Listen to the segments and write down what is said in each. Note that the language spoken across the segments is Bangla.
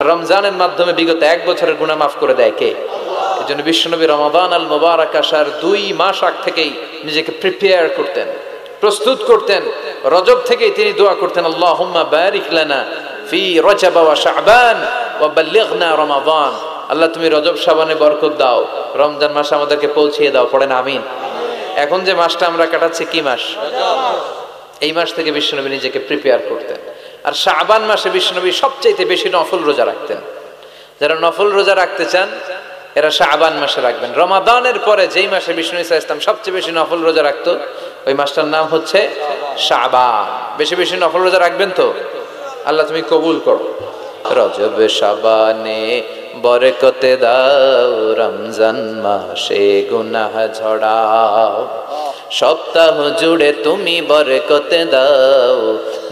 রমজানের মাধ্যমে বিগত 1 বছরের গুনাহ মাফ করে দেয় কে? এজন্য বিশ্বনবী রমাদান আল মুবারাক আসার 2 মাস আগ থেকেই নিজেকে প্রিপেয়ার করতেন, প্রস্তুত করতেন। রজব থেকেই তিনি দোয়া করতেন, আল্লাহুম্মা বারিক লানা ফি রজব ওয়া শাবান ওয়া বাল্লিগনা রমাদান। আল্লাহ তুমি রজব শাবানে বরকত দাও, রমজান মাস আমাদেরকে পৌঁছিয়ে দাও। পড়েন আমিন। এখন যে মাসটা আমরা কাটাচ্ছি কি মাস? এই মাস থেকে বিশ্বনবী নিজেকে প্রিপেয়ার করতেন। আর শাবান মাসে বিশ্বনবী সবচাইতে বেশি নফল রোজা রাখতেন। যারা নফল রোজা রাখতে চান এরা শাবান মাসে রাখবেন। রমাদানের পরে যেই মাসে বিশ্বনবী সাল্লাল্লাহু আলাইহি ওয়াসাল্লাম সবচেয়ে বেশি নফল রোজা রাখতো, ওই মাসটার নাম হচ্ছে শাবান। বেশি বেশি নফল রোজা রাখবেন তো? আল্লাহ তুমি কবুল করো। রজব শাবানে বরকতে দাও, রমজান মাসে গুনাহ ঝড়াও। সপ্তাহ জুড়ে তুমি বরকতে দাও,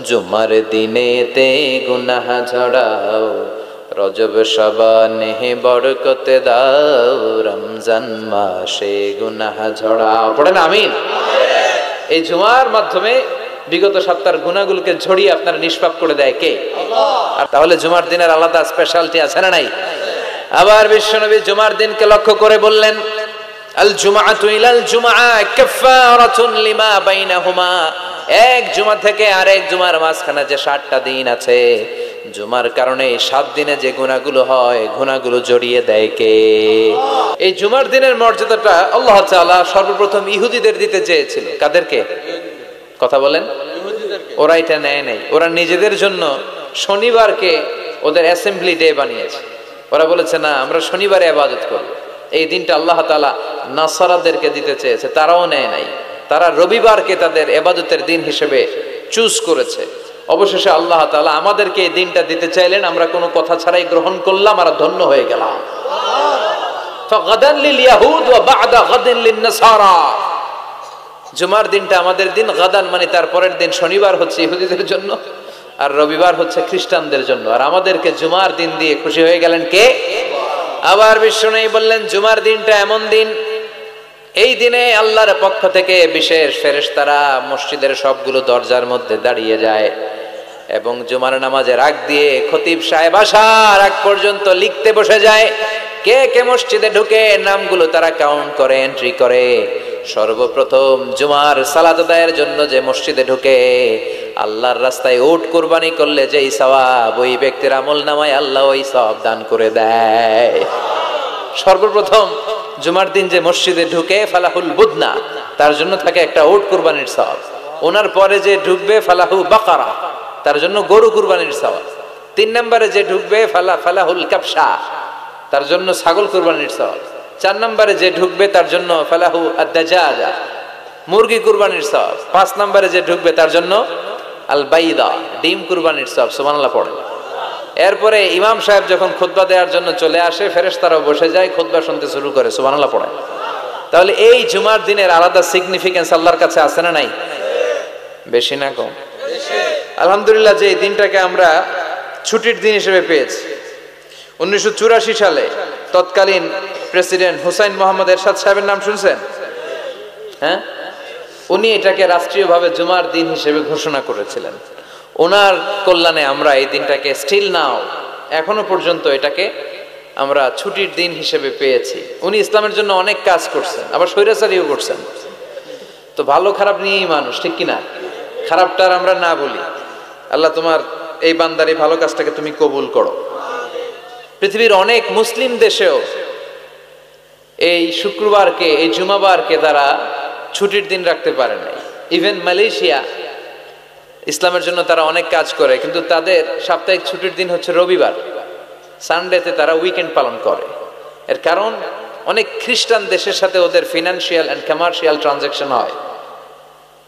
জুমার দিনেতে গুনাহ ঝড়াও। রজব শাবানে বরকতে দাও, রমজান মাসে গুনাহ ঝড়াও। পড়েন আমিন। এই জুমার মাধ্যমে বিগত সপ্তাহের গুনাহগুলোকে ঝরিয়ে আপনারা নিষ্পাপ করে দেয় কে? আর তাহলে জুমার দিনের আলাদা স্পেশালিটি আছে না নাই? আবার বিশ্বনবী জুমার দিনকে লক্ষ্য করে বললেন, আল জুমআতু ইলাল জুমআ কাফফারাতুন লিমা বাইনাহুমা। এক জুমা থেকে আরেক জুমার মাঝখানে যে 7টা দিন আছে, জুমার কারণে 7 দিনে যে গুনাহগুলো হয়, গুনাহগুলো জড়িয়ে দেয় কে? এই জুমার দিনের মর্যাদাটা আল্লাহ তাআলা সর্বপ্রথম ইহুদিদের দিতে চেয়েছিল। কাদেরকে? কথা বলেন। ওরা এটা নেয় নাই। ওরা নিজেদের জন্য শনিবারকে ওদের অ্যাসেম্বলি ডে বানিয়েছে। ওরা বলেছে না, আমরা শনিবারে ইবাদত করব। এই দিনটা আল্লাহ তাআলা নাসারাদেরকে দিতে চেয়েছে, তারাও নেয় নাই। তারা রবিবারকে তাদের ইবাদতের দিন হিসেবে চুজ করেছে। অবশেষে আল্লাহ তাআলা আমাদেরকে এই দিনটা দিতে চাইলেন, আমরা কোনো কথা ছাড়াই গ্রহণ করলাম আর ধন্য হয়ে গেলাম। ফাগাদান লিল ইয়াহুদ ওয়া বা'দা গাদিন লিন নাসারা। জুমার দিনটা আমাদের দিন, গাদান মানে তার পরের দিন শনিবার হচ্ছে ইহুদিদের জন্য, আর রবিবার হচ্ছে খ্রিস্টানদের জন্য। আর আমাদেরকে জুমার দিন দিয়ে খুশি হয়ে গেলেন কে? আবার বিশ্বনবী বললেন, জুমার দিনটা এমন দিন, এই দিনে আল্লাহর পক্ষ থেকে বিশেষ ফেরেশতারা মসজিদের সবগুলো দরজার মধ্যে দাঁড়িয়ে যায় এবং জুমার নামাজের আগ দিয়ে খতিব সাহেব আসার আগ পর্যন্ত লিখতে বসে যায়। কে কে মসজিদে ঢুকে নামগুলো তারা কাউন্ট করে, এন্ট্রি করে। সর্বপ্রথম জুমার সালাত আদায়ের জন্য যে মসজিদে ঢুকে, আল্লাহর রাস্তায় উট কুরবানি করলে যেই সওয়াব, ওই ব্যক্তির আমলনামায় আল্লাহ ওই সওয়াব দান করে দেয়। সর্বপ্রথম জুমার দিন যে মসজিদে ঢুকে ফালাহুল বুদনা, তার জন্য থাকে একটা উট কুরবানির সওয়াব। ওনার পরে যে ঢুকবে ফালাহু বাকারা, তার জন্য গরু কুরবানির সওয়াব। 3 নম্বরে যে ঢুকবে ফালাহুল কাবশা, তার জন্য ছাগল কুরবানির সওয়াব। 4 নম্বরে যে ঢুকবে তার জন্য ফালাহু আদ-দাজাজা, মুরগি কুরবানির সওয়াব। 5 নম্বরে যে ঢুকবে তার জন্য আল বাইদা, ডিম কুরবানির সওয়াব। সুবহানাল্লাহ পড়ে। এরপরে ইমাম সাহেব যখন খুতবা দেওয়ার জন্য চলে আসে, ফেরেশতারাও বসে যায়, খুতবা শুনতে শুরু করে। সুবহানাল্লাহ পড়ে। তাহলে এই জুমার দিনের আলাদা সিগনিফিকেন্স আল্লাহর কাছে আছে না নাই? বেশি না কম? আলহামদুলিল্লাহ যে এই দিনটাকে আমরা ছুটির দিন হিসেবে পেয়েছি। 1984 সালে তৎকালীন প্রেসিডেন্ট হুসাইন মোহাম্মদ এরশাদ সাহেবের নাম শুনছেন? হ্যাঁ, উনি এটাকে রাষ্ট্রীয়ভাবে জুমার দিন হিসেবে ঘোষণা করেছিলেন। ওনার কল্যাণে আমরা এই দিনটাকে স্টিল নাও, এখনো পর্যন্ত এটাকে আমরা ছুটির দিন হিসেবে পেয়েছি। উনি ইসলামের জন্য অনেক কাজ করছেন, আবার স্বৈরাচারীও করছেন। তো ভালো খারাপ নিয়েই মানুষ, ঠিক কিনা? খারাপটার আমরা না বলি। আল্লাহ তোমার এই বান্দার এই ভালো কাজটাকে তুমি কবুল করো। পৃথিবীর অনেক মুসলিম দেশেও এই শুক্রবারকে, এই জুমাবারকে তারা ছুটির দিন রাখতে পারে নাই। ইভেন মালয়েশিয়া, ইসলামের জন্য তারা অনেক কাজ করে, কিন্তু তাদের সাপ্তাহিক ছুটির দিন হচ্ছে রবিবার। সানডেতে তারা উইকেন্ড পালন করে। এর কারণ অনেক খ্রিস্টান দেশের সাথে ওদের ফিনান্সিয়াল অ্যান্ড কমার্শিয়াল ট্রানজাকশন হয়।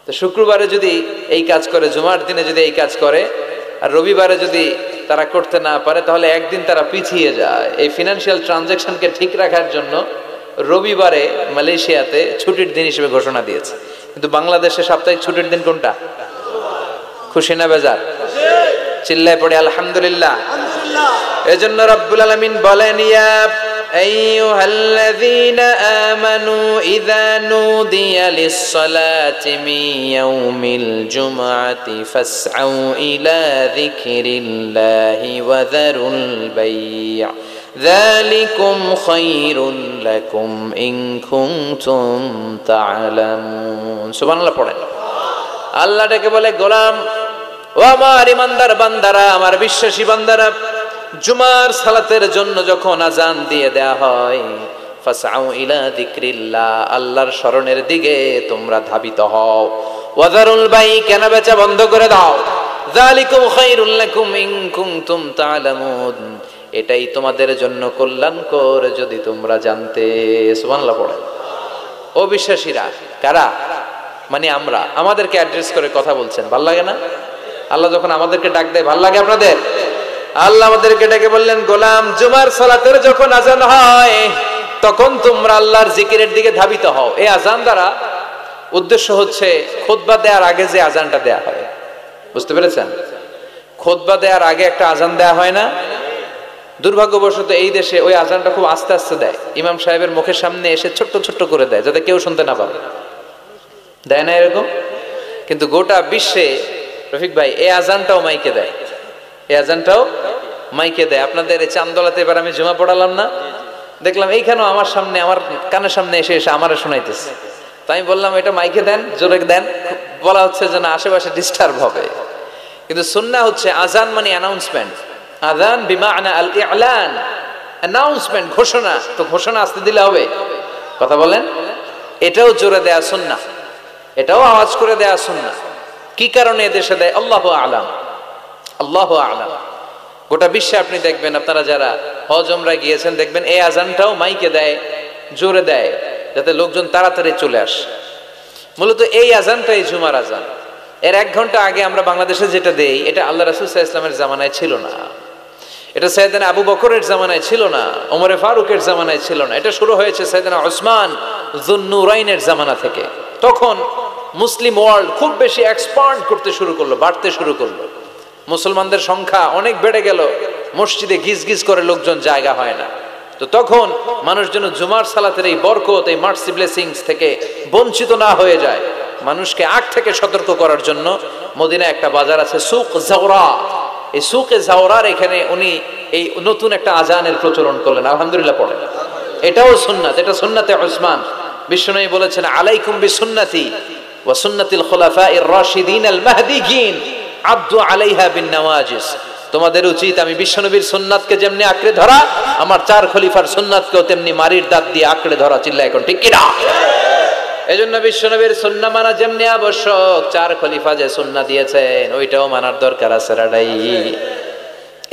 তো শুক্রবারে যদি এই কাজ করে, জুমার দিনে যদি এই কাজ করে, আর রবিবারে যদি তারা করতে না পারে, তাহলে একদিন তারা পিছিয়ে যায়। এই ফিনান্সিয়াল ট্রানজাকশনকে ঠিক রাখার জন্য রবিবারে মালয়েশিয়াতে ছুটির দিন হিসেবে ঘোষণা দিয়েছে। কিন্তু বাংলাদেশে সাপ্তাহিক ছুটির দিন কোনটা? খুশি না বেজার? চিল্লায় পড়ে আলহামদুলিল্লাহ। এজন্য রব্বুল আলামিন বলেন, ইয়া আইয়ুহাল্লাযীনা আমানু ইযা নুদিয়া লিস-সালাতি মিন ইয়াউমিল জুমআতি ফাসআউ ইলা যিকরিল্লাহি ওয়া যারুল বাই', যালিকুম খায়রুল লাকুম ইন কুনতুম তা'লামুন। সুবহানাল্লাহ পড়েন। আল্লাহ ডেকে বলে, গোলাম ও আমার ইমানদার বান্দারা, আমার বিশ্বাসী বান্দারা, জুমার সালাতের জন্য যখন আজান দিয়ে দেয়া হয়, ফাসআউ ইলা যিকরিল্লাহ, আল্লাহর স্মরণের দিকে তোমরা ধাবিত হও। ওয়াযারুল বাই', কেনা বেচা বন্ধ করে দাও। যালিকুম খায়রুল লাকুম ইন কুনতুম তা'লামুন, এটাই তোমাদের জন্য কল্যাণকর যদি তোমরা জানতে। সুবহানাল্লাহ পড়ে। ও বিশ্বাসীরা, কারা? মানে আমরা, আমাদেরকে অ্যাড্রেস করে কথা বলছেন, ভাল লাগে না? আল্লাহ যখন আমাদেরকে ডাক দেয়, ভাল লাগে আপনাদের? আল্লাহ আমাদেরকে ডেকে বললেন, গোলাম জুমার সালাতের যখন আজান হয় তখন তোমরা আল্লাহর জিকিরের দিকে ধাবিত হও। এই আজান দ্বারা উদ্দেশ্য হচ্ছে খুতবা দেওয়ার আগে যে আজানটা দেয়া হয়, বুঝতে পেরেছেন? খুতবা দেওয়ার আগে একটা আজান দেয়া হয় না? দুর্ভাগ্যবশত এই দেশে ওই আজানটা খুব আস্তে আস্তে দেয়, ইমাম সাহেবের মুখের সামনে এসে ছোট্ট ছোট্ট করে দেয় যাতে কেউ শুনতে না পারে, দেয় না এরকম? কিন্তু গোটা বিশ্বে রফিক ভাই এই আজানটাও মাইকে দেয়, এই আজানটাও মাইকে দেয়। আপনাদের এই চান্দোলাতে এবার আমি জুমা পড়ালাম না, দেখলাম এইখানেও আমার সামনে, আমার কানের সামনে এসে এসে আমারে শোনাইতেছে। তাই আমি বললাম এটা মাইকে দেন, জোরে দেন। বলা হচ্ছে যে না, আশেপাশে ডিস্টার্ব হবে। কিন্তু সুন্নাহ হচ্ছে আজান মানে অ্যানাউন্সমেন্ট। আযান বিমা'না আল ই'লান, অ্যানাউন্সমেন্ট, ঘোষণা। তো ঘোষণা আসতে দিলে হবে? কথা বলেন। এটাও জোরে দেয়া সুন্নাহ, এটাও আওয়াজ করে দেয়া সুন্নাহ। কি কারণে এদেশে দেয়? আল্লাহু আ'লাম, আল্লাহু আ'লাম। গোটা বিশ্বে আপনি দেখবেন, আপনারা যারা হজ উমরা গিয়েছেন দেখবেন এই আজানটাও মাইকে দেয়, জোরে দেয়, যাতে লোকজন তাড়াতাড়ি চলে আসে। মূলত এই আজানটাই জুমার আজান। এর 1 ঘন্টা আগে আমরা বাংলাদেশে যেটা দেই, এটা আল্লাহ রাসূল সাল্লাল্লাহু আলাইহি ওয়াসাল্লামের জামানায় ছিল না, এটা সাইয়েদনা আবু বকরের জামানায় ছিল না, ওমরে ফারুকের জামানায় ছিল না। এটা শুরু হয়েছে সাইয়েদনা উসমান যুন্নুরাইনের জামানা থেকে। তখন মুসলিম ওয়ার্ল্ড খুব বেশি এক্সপান্ড করতে শুরু করলো, বাড়তে শুরু করলো। মুসলমানদের সংখ্যা অনেক বেড়ে গেল, মসজিদে গিজ গিজ করে লোকজন জায়গা হয় না। তো তখন মানুষ যেন জুমার সালাতের এই বরকত, এই মার্সি ব্লেসিংস থেকে বঞ্চিত না হয়ে যায়, মানুষকে আগ থেকে সতর্ক করার জন্য মদিনায় একটা বাজার আছে সুক জাওরা। এই সুকে জাওরার এখানে উনি এই নতুন একটা আজানের প্রচলন করলেন। আলহামদুলিল্লাহ পড়েন। এটাও সুন্নাত, এটা সুন্নাতে উসমান। বিশ্বনবী বলেছেন, আলাইকুম বিসুন্নতি ওয়া সুন্নাতিল খুলাফাইর রাশিদিন আল মাহদিয়িন আব্দু আলাইহা বিন নওয়াজিস। তোমাদের উচিত আমি বিশ্বনবীর সুন্নাতকে যেমনি আঁকড়ে ধরা, আমার 4 খলিফার সুন্নাতকেও তেমনি মারির দাঁত দিয়ে আঁকড়ে ধরা। চিল্লায় এখন ঠিক কিনা? এজন্য বিশ্বনবীর সুন্নাহ মানা যেমনি আবশ্যক, 4 খলিফা যে সুন্নাহ দিয়েছেন ওইটাও মানার দরকার আছে রাডাই।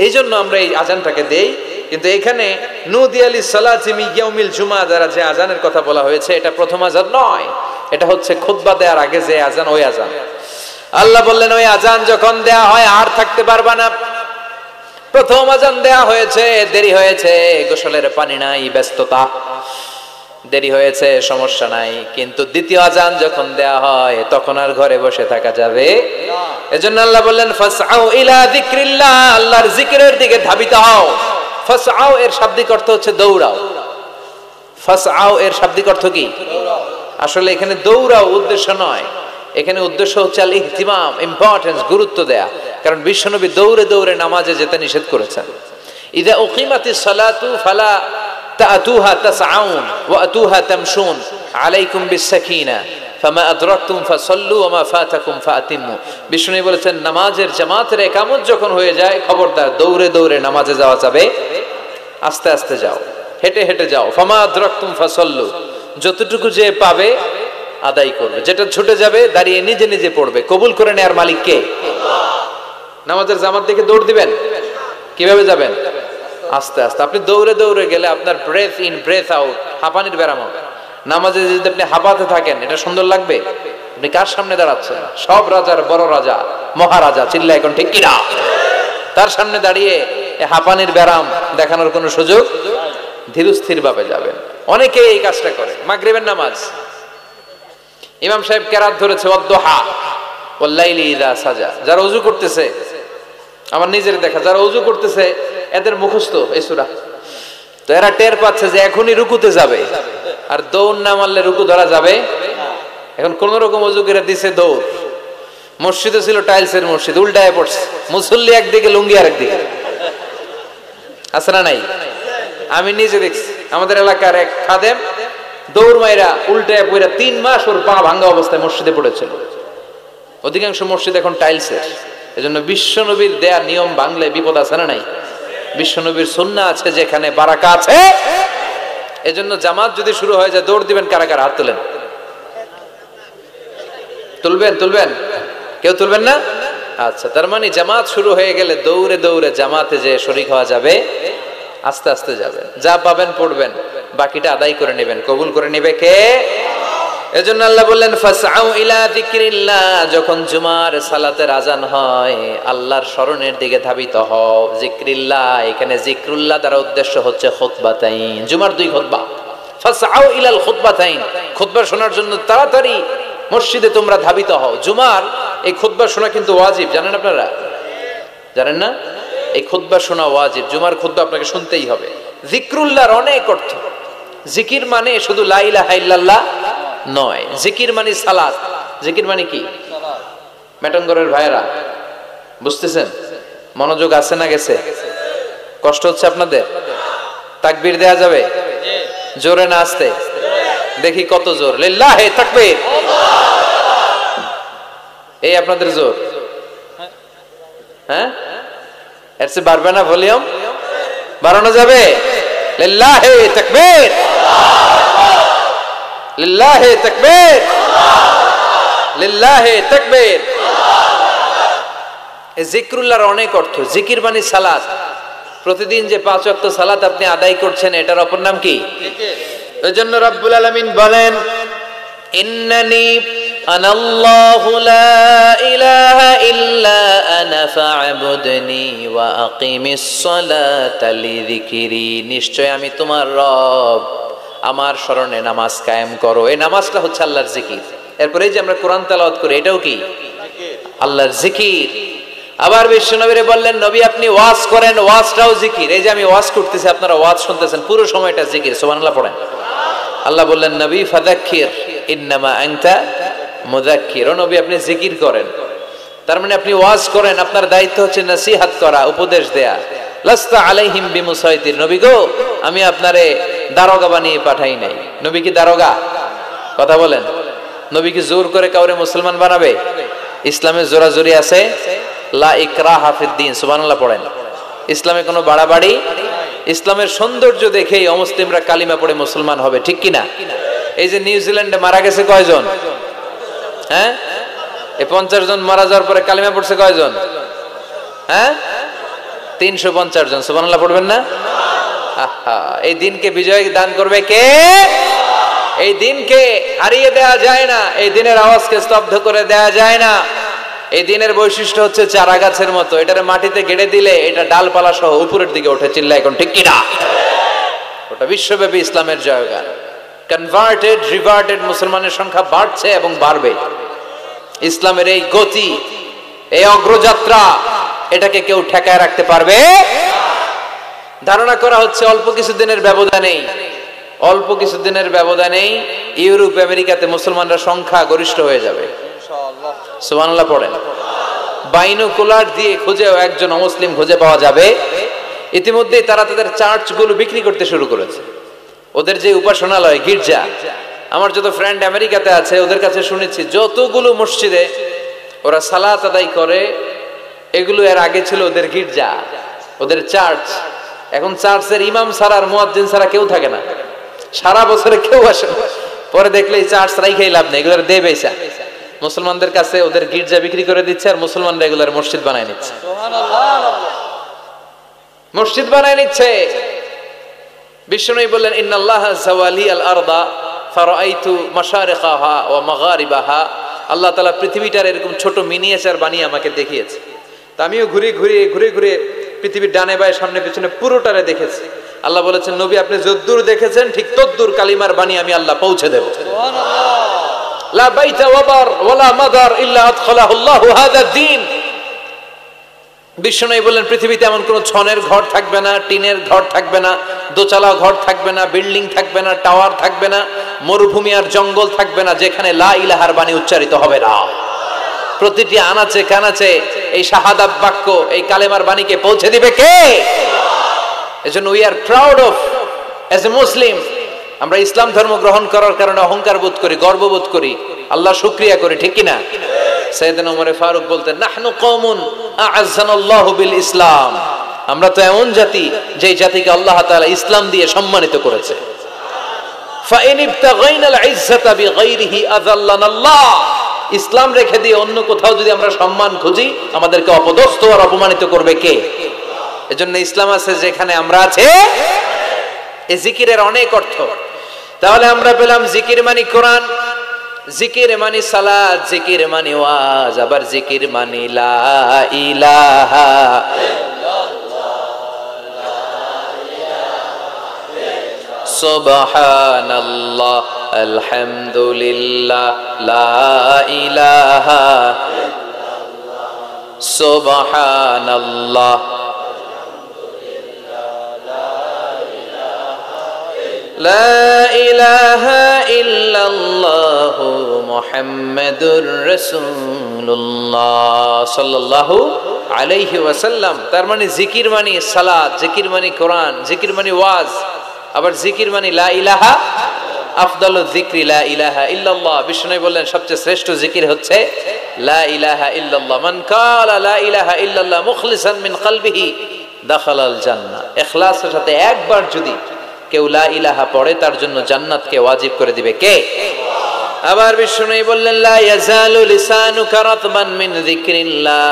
এই জন্য আমরা এই আজানটাকে দেই। কিন্তু এখানে নুদিয়া লিস-সালাতি মিন ইয়াউমিল জুমআ দ্বারা যে আজানের কথা বলা হয়েছে, এটা প্রথম আজান নয়, এটা হচ্ছে খুতবা দেওয়ার আগে যে আজান, ওই আজান। আল্লাহ বললেন ওই আজান যখন দেয়া হয় আর থাকতে পারবা না। প্রথম আজান দেয়া হয়েছে, দেরি হয়েছে, গোসলের পানি নাই, ব্যস্ততা, দেরি হয়েছে, সমস্যা নাই। কিন্তু দ্বিতীয় আজান যখন দেয়া হয় তখন আর ঘরে বসে থাকা যাবে না। এজন্য আল্লাহ বললেন ফাসআউ ইলা যিকরিল্লাহ, আল্লাহর জিকিরের দিকে ধাবিত হও। ফাসআউ এর শাব্দিক অর্থ হচ্ছে দৌড়াও। ফাসআউ এর শাব্দিক অর্থ কি? আসলে এখানে দৌড়াও উদ্দেশ্য নয়, এখানে উদ্দেশ্য হচ্ছে আল ইহতিমাম, ইম্পর্টেন্স, গুরুত্ব দেয়া। কারণ বিশ্বনবী দৌড়ে দৌড়ে নামাজে যেতে নিষেধ করেছেন। ইযা উকিমাতিস সালাতু ফালা তাতুহা তাসআউন ওয়া আতুহা তামশুন আলাইকুম বিস-সাকিনা ফামা আদরাকতুম ফাসাল্লু ওয়া মা ফাতাকুম ফাআতিমু। বিশ্বনবী বলেছেন নামাজের জামাতের ইকামত যখন হয়ে যায়, খবরদার দৌড়ে দৌড়ে নামাজে যাওয়া যাবে, আস্তে আস্তে যাও, হেঁটে হেঁটে যাও। ফামা আদরাকতুম ফাসাল্লু, যতটুকু যে পাবে আদায় করবে, যেটা ছুটে যাবে দাঁড়িয়ে নিজে নিজে পড়বে। কবুল করে নেয়ার মালিক কে? নামাজের জামাত দেখে দৌড় দিবেন? কিভাবে যাবেন? আস্তে আস্তে। আপনি দৌড়ে দৌড়ে গেলে আপনার ব্রেথ ইন ব্রেথ আউট, হাঁপানির ব্যারাম হবে। নামাজে যদি আপনি হাঁপাতে থাকেন, এটা সুন্দর লাগবে? আপনি কার সামনে দাঁড়াচ্ছেন? সব রাজার বড় রাজা, মহারাজা, চিল্লা এখন ঠিক কিনা? তার সামনে দাঁড়িয়ে হাঁপানির ব্যারাম দেখানোর কোনো সুযোগ? ধীরস্থির ভাবে যাবেন। অনেকে এই কাজটা করে। মাগরিবের নামাজ, ইমাম সাহেব কেরাত ধরেছে ওয়াদ-দুহা ওয়াল লাইলি ইযা সাজা। যারা ওযু করতেছে, আমার নিজের দেখা, যারা ওযু করতেছে এদের মুখস্থ এই সূরা, তো এরা টের পাচ্ছে যে এখনই রুকুতে যাবে, আর দৌড় না মারলে রুকু ধরা যাবে। এখন কোন রকম ওযু করে দিছে দৌড়। মসজিদে ছিল টাইলসের মসজিদ, উল্টায় পড়ছে, মুসল্লি একদিকে লুঙ্গি আরেকদিকে। আছে না নাই? আমি নিজে দেখছি আমাদের এলাকার এক খাদেম দৌড় মাইরা উল্টায় পড়া 3 মাস ওর পা ভাঙা অবস্থায় মসজিদে পড়েছিল। অধিকাংশ মসজিদ এখন টাইলসের। এজন্য বিশ্বনবীর দেয়া নিয়ম ভাঙলে বিপদ আছে না নাই? বিশ্বনবীর সুন্নাহ আছে যেখানে বারাকা আছে। এজন্য জামাত যদি শুরু হয়ে যায় দৌড় দিবেন কারা কারা? হাত তোলেন। তুলবেন? কেউ তুলবেন না? আচ্ছা, তার মানে জামাত শুরু হয়ে গেলে দৌড়ে দৌড়ে জামাতে যে শরীক হওয়া যাবে, আস্তে আস্তে যাবেন, যা পাবেন পড়বেন, বাকিটা আদায় করে নেবেন। কবুল করে নেবে কে? এজন্য আল্লাহ বললেন ফাসআউ ইলা যিকরিল্লাহ, যখন জুমার সালাতের আজান হয় আল্লাহর স্মরণের দিকে ধাবিত হও। যিকরিল্লাহ, এখানে যিকরুল্লাহ দ্বারা উদ্দেশ্য হচ্ছে খুতবাতাইন, জুমার 2 খুতবা। ফাসআউ ইলাল খুতবাতাইন, খুতবা শোনার জন্য তাড়াতাড়ি মসজিদে তোমরা ধাবিত হও। জুমার এই খুতবা শোনা কিন্তু ওয়াজিব, জানেন আপনারা? জানেন না? এই খুতবা শোনা ওয়াজিব, জুমার খুতবা আপনাকে শুনতেই হবে। যিকরুল্লাহর অনেক অর্থ। জিকির মানে শুধু লা ইলাহা ইল্লাল্লাহ নয়, জিকির মানে সালাত। জিকির মানে কি? মেটঙ্গরের ভাইরা বুঝতেছেন? মনোযোগ আছে না গেছে? কষ্ট হচ্ছে আপনাদের? তাকবীর দেয়া যাবে? জোরে না আস্তে? দেখি কত জোর। লিল্লাহি তাকবীর। এই আপনাদের জোর? হ্যাঁ, এর চেয়ে বাড়বে না ভলিউম? বাড়ানো যাবে? লিল্লাহি তাকবীর, লিল্লাহি তাকবীর, লিল্লাহি তাকবীর। এই যিকরুল্লাহর অনেক অর্থ। জিকির মানে সালাত। প্রতিদিন যে 5 ওয়াক্ত সালাত আপনি আদায় করছেন এটার অপর নাম কি? এজন্য রব্বুল আলামিন বলেন ইন্নানি আনাল্লাহু লা ইলাহা ইল্লা আনা ফা'বুদনি ওয়া আকিমিস সালাতা লিযিকরি, নিশ্চয় আমি তোমার রব, আমার স্মরণে নামাজ কায়েম করো। এই নামাজটা হচ্ছে আল্লাহর জিকির। এরপরে যে আমরা কোরআন তেলাওয়াত করি এটাও কি? আল্লাহর জিকির। আবার বিশ্বনবীরে বললেন নবী আপনি ওয়াজ করেন, ওয়াজটাও জিকির। এই যে আমি ওয়াজ করতেছি, আপনারা ওয়াজ শুনতেছেন, পুরো সময়টা জিকির। সুবহানাল্লাহ পড়েন। আল্লাহ বললেন নবী ফাযাক্কির ইন্নামা আনতা মুযাক্কির, ও নবী আপনি জিকির করেন। তার মানে আপনি ওয়াজ করেন, আপনার দায়িত্ব হচ্ছে নসিহত করা, উপদেশ দেয়া। লাস্তা আলাইহিম বিমুসাইতির, নবী গো আমি আপনারে দারোগা বানিয়ে পাঠাই নাই। নবী কি দারোগা? কথা বলেন। নবী কি জোর করে কাউরে মুসলমান বানাবে? ইসলামে জোরাজুরি আছে? লা ইকরাহা ফিদ্দিন। সুবহানাল্লাহ পড়েন। ইসলামে কোনো বাড়াবাড়ি। ইসলামের সৌন্দর্য দেখেই অমুসলিমরা কালিমা পড়ে মুসলমান হবে, ঠিক কিনা? এই যে নিউজিল্যান্ডে মারা গেছে কয়জন? হ্যাঁ, এই 50 জন মারা যাওয়ার পরে কালিমা পড়ছে কয়জন? হ্যাঁ, 350 জন। সুবহানাল্লাহ পড়বেন না? এই দিনকে বিজয় দান করবে কে? এই দিনকে হারিয়ে দেওয়া যায় না, এই দিনের আওয়াজকে স্তব্ধ করে দেওয়া যায় না। এই দিনের বৈশিষ্ট্য হচ্ছে চারা গাছের মতো, এটারে মাটিতে গেড়ে দিলে এটা ডালপালা সহ উপরের দিকে ওঠে, চিল্লায় এখন ঠিক কিনা? ওটা বিশ্বব্যাপী ইসলামের জায়গা। কনভার্টেড রিভার্টেড মুসলমানের সংখ্যা বাড়ছে এবং বাড়বে। ইসলামের এই গতি, এই অগ্রযাত্রা, এটাকে কেউ ঠেকায় রাখতে পারবে? ধারণা করা হচ্ছে অল্প কিছুদিনের ব্যবধানেই, অল্প কিছুদিনের ব্যবধানেই ইউরোপ আমেরিকাতে মুসলমানরা সংখ্যা গরিষ্ঠ হয়ে যাবে। সুবহানাল্লাহ পড়েন। বাইনোকুলার দিয়ে খুঁজেও একজন অমুসলিম খুঁজে পাওয়া যাবে। ইতিমধ্যেই তারা তাদের চার্চগুলো বিক্রি করতে শুরু করেছে। ওদের যে উপাসনালয়, গির্জা, আমার যত ফ্রেন্ড আমেরিকাতে আছে ওদের কাছে শুনেছি যতগুলো মসজিদে ওরা সালাত আদায় করে এগুলো এর আগে ছিল ওদের গির্জা, ওদের চার্চ। এখন চার্চের ইমাম ছাড়া আর মুয়াজ্জিন ছাড়া কেউ থাকে না, সারা বছরে কেউ আসে না। পরে দেখলে এই চার্চ রাইখাই লাভ নেই, এগুলোর দে বেচা। মুসলমানদের কাছে ওদের গির্জা বিক্রি করে দিচ্ছে আর মুসলমানরা এগুলোর মসজিদ বানায় নিচ্ছে। মসজিদ বানায় নিচ্ছে। বিষ্ণু বললেন ইন্নাল্লাহা যাওয়ালিয়াল আরদা ফারাআইতু মাশারিকাহা ওয়া মাগারিবাহা, আল্লাহ তাআলা পৃথিবীটার এরকম ছোট মিনিয়েচার বানিয়ে আমাকে দেখিয়েছে। তা আমিও ঘুরে ঘুরে পৃথিবীর ডানে বায়ে সামনে পিছনে পুরোটারে দেখেছি। আল্লাহ বলেছেন নবী আপনি যদ্দূর দেখেছেন ঠিক তদ্দূর কালিমার বাণী আমি আল্লাহ পৌঁছে দেব। সুবহানাল্লাহ। লা বাইতা ওয়াবার ওয়ালা মাদার ইল্লা আদখালাহু আল্লাহু হাযা দ্বীন। বিষ্ণু বললেন পৃথিবীতে এমন কোন ছনের ঘর থাকবে না, টিনের ঘর থাকবে না, দোতলা ঘর থাকবে না, বিল্ডিং থাকবে না, টাওয়ার থাকবে না, মরুভূমি আর জঙ্গল থাকবে না যেখানে লা ইলাহার বাণী উচ্চারিত হবে না। প্রতিটি আনাচে কানাচে এই শাহাদাত বাক্য, এই কালেমার বাণীকে পৌঁছে দিবে কে? এজন্য we are proud of as a Muslim. আমরা ইসলাম ধর্ম গ্রহণ করার কারণে অহংকার বোধ করি, গর্ববোধ করি, আল্লাহ শুকরিয়া করি, ঠিক কিনা? সাইয়েদনা ওমর ফারুক বলতেন, নাহনু কওমুন আ'আজ্জানাল্লাহু বিল ইসলাম। আমরা তো এমন জাতি যে জাতিকে আল্লাহ তাআলা ইসলাম দিয়ে সম্মানিত করেছে। ফাইন ইবতাগাইনাল ইজ্জাতা বিগাইরিহি আযাল্লানাল্লাহ। ইসলাম রেখে দিয়ে অন্য কোথাও যদি আমরা সম্মান খুঁজি, আমাদেরকে অপদস্থ আর অপমানিত করবে কে? এজন্য ইসলাম আছে যেখানে আমরা আছে। এই জিকিরের অনেক অর্থ। তাহলে আমরা পেলাম জিকির মানে কোরআন, জিকির মানে সালাত, জিকির মানে ওয়াজ, আবার জিকির মানে লা ইলাহা সুবহানাল্লাহ আলহামদুলিল্লাহ লা ইলাহা সুবহানাল্লাহ লা ইলাহা ইল্লাল্লাহু মুহাম্মাদুর রাসূলুল্লাহ সাল্লাল্লাহু আলাইহি ওয়াসাল্লাম। তার মানে জিকির মানে সালাত, জিকির মানে কোরআন, জিকির মানে ওয়াজ, আবার জিকির মানে লা ইলাহা। আফদালুয যিকরি লা ইলাহা ইল্লাল্লাহ। বিষ্ণু বললেন সবচেয়ে শ্রেষ্ঠ জিকির হচ্ছে লা ইলাহা ইল্লাল্লাহ। মান কালা লা ইলাহা ইল্লাল্লাহ মুখলিসান মিন কলবিহি দাখালাল জান্নাহ। ইখলাসের সাথে একবার যদি কেউ লা ইলাহা পড়ে, তার জন্য জান্নাতকে ওয়াজিব করে দিবে কে? আবার বিষ্ণু বললেন লা ইয়াজালু লিসানুকা রাতবান মিন যিকরিল্লাহ।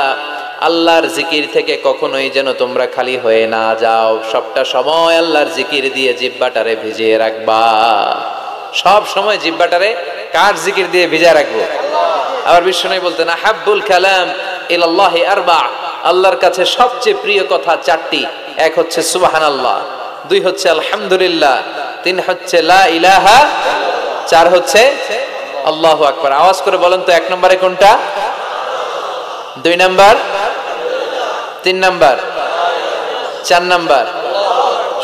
আল্লাহর জিকির থেকে কখনোই যেন তোমরা খালি হয়ে না যাও, সবটা সময় আল্লাহর জিকির দিয়ে জিহ্বাটারে ভিজিয়ে রাখবা। সব সময় জিহ্বাটারে কার জিকির দিয়ে ভিজিয়ে রাখবো? আবার বিষ্ণু বলতেন আহাব্বুল কালাম ইলাল্লাহি আরবা। আল্লাহর কাছে সবচেয়ে প্রিয় কথা চারটি। এক হচ্ছে সুবহানাল্লাহ, দুই হচ্ছে আলহামদুলিল্লাহ, তিন হচ্ছে লা ইলাহা, চার হচ্ছে আল্লাহু আকবার। আওয়াজ করে বলেন তো, এক নম্বরে কোনটা? দুই নাম্বার, তিন নাম্বার, চার নাম্বার?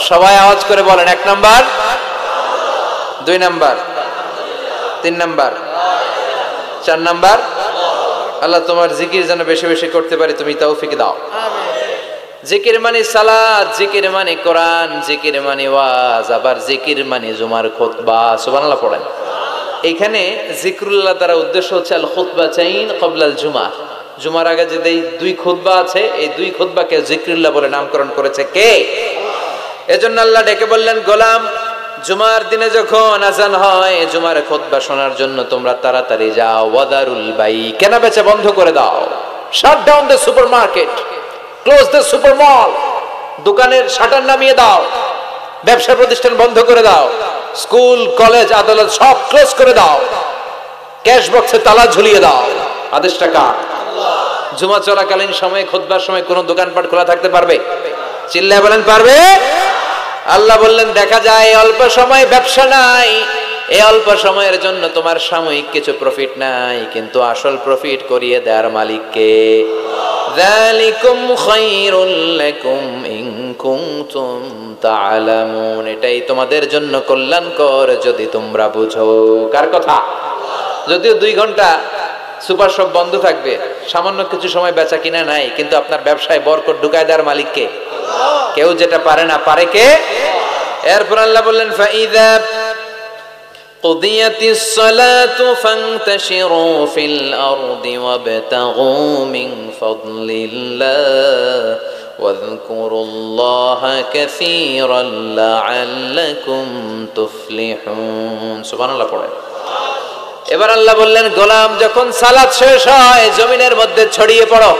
সবাই আওয়াজ করে বলেন, এক নাম্বার, দুই নাম্বার, তিন নাম্বার, চার নাম্বার। আল্লাহ তোমার জিকির যেন বেশি বেশি করতে পারি, তুমি তৌফিক দাও। জিকির মানে সালাত, জিকির মানে কোরআন, জিকির মানে ওয়াজ, আবার জিকির মানে জুমার খুতবা। সুবহানাল্লাহ পড়েন। এখানে জিকরুল্লাহ দ্বারা উদ্দেশ্য হচ্ছে আল খুতবাতাইন ক্বাবলাল জুমা। জুমার আগে যে দুই খুতবা আছে, এই দুই খুতবাকে জিকরুল্লাহ বলে নামকরণ করেছে কে? এজন্য আল্লাহ ডেকে বললেন, গোলাম জুমার দিনে যখন আজান হয়, জুমার খুতবা শোনার জন্য তোমরা তাড়াতাড়ি যাও। ওয়াদারুল বাই, কেনা বেচা বন্ধ করে দাও। Shut down the supermarket, close the super মল। দোকানের শাটার নামিয়ে দাও, ব্যবসা প্রতিষ্ঠান বন্ধ করে দাও, স্কুল কলেজ আদালত সব ক্লোজ করে দাও, ক্যাশ বক্সে তালা ঝুলিয়ে দাও। আদেশটা কার? জুমা চলাকালীন সময়ে, খুতবার সময় কোন দোকানপাট খোলা থাকতে পারবে? চিল্লায় বলেন পারবে? আল্লাহ বললেন দেখা যায় অল্প সময় ব্যবসা নাই, এই অল্প সময়ের জন্য তোমার সাময়িক কিছু প্রফিট নাই, কিন্তু আসল প্রফিট করিয়ে দেওয়ার মালিক কে? যালিকুম খায়রুল লাকুম ইন কুনতুম তা'লামুন। এটাই তোমাদের জন্য কল্যাণকর যদি তোমরা বুঝো। কার কথা? যদিও 2 ঘন্টা সুপার শপ বন্ধ থাকবে, সামান্য কিছু সময় বেচা কিনা নাই, কিন্তু আপনার ব্যবসায় বরকত ঢুকায় দেওয়ার মালিক কে? কেউ যেটা পারে না, পারে কে? এরপর আল্লাহ বললেন ফাইযা কুদিয়াতিস সালাতু ফান্তাশিরু ফিল আরদি ওয়াবতাগু মিন ফাদলিল্লাহ ওয়াযকুরুল্লাহা কাসীরান লাআল্লাকুম তুফলিহুন। সুবহানাল্লাহ পড়েন। এবার আল্লাহ বললেন গোলাম যখন সালাত শেষ হয় জমিনের মধ্যে ছড়িয়ে পড়ো,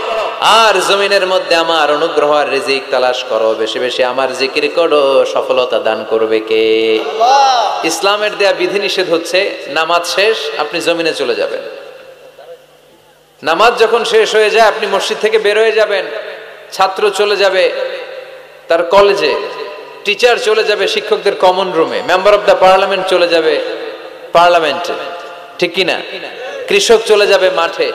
আর জমিনের মধ্যে আমার অনুগ্রহ আর রিজিক তালাশ করো, বেশি বেশি আমার জিকির করো। সফলতা দান করবে কে? আল্লাহ। ইসলামের দেয়া বিধিনিষেধ হচ্ছে নামাজ শেষ আপনি জমিনে চলে যাবেন, নামাজ যখন শেষ হয়ে যায় আপনি মসজিদ থেকে বের হয়ে যাবেন, ছাত্র চলে যাবে তার কলেজে, টিচার চলে যাবে শিক্ষকদের কমন রুমে, মেম্বার অফ দ্য পার্লামেন্ট চলে যাবে পার্লামেন্টে, ঠিক কিনা? কৃষক চলে যাবে মাঠে।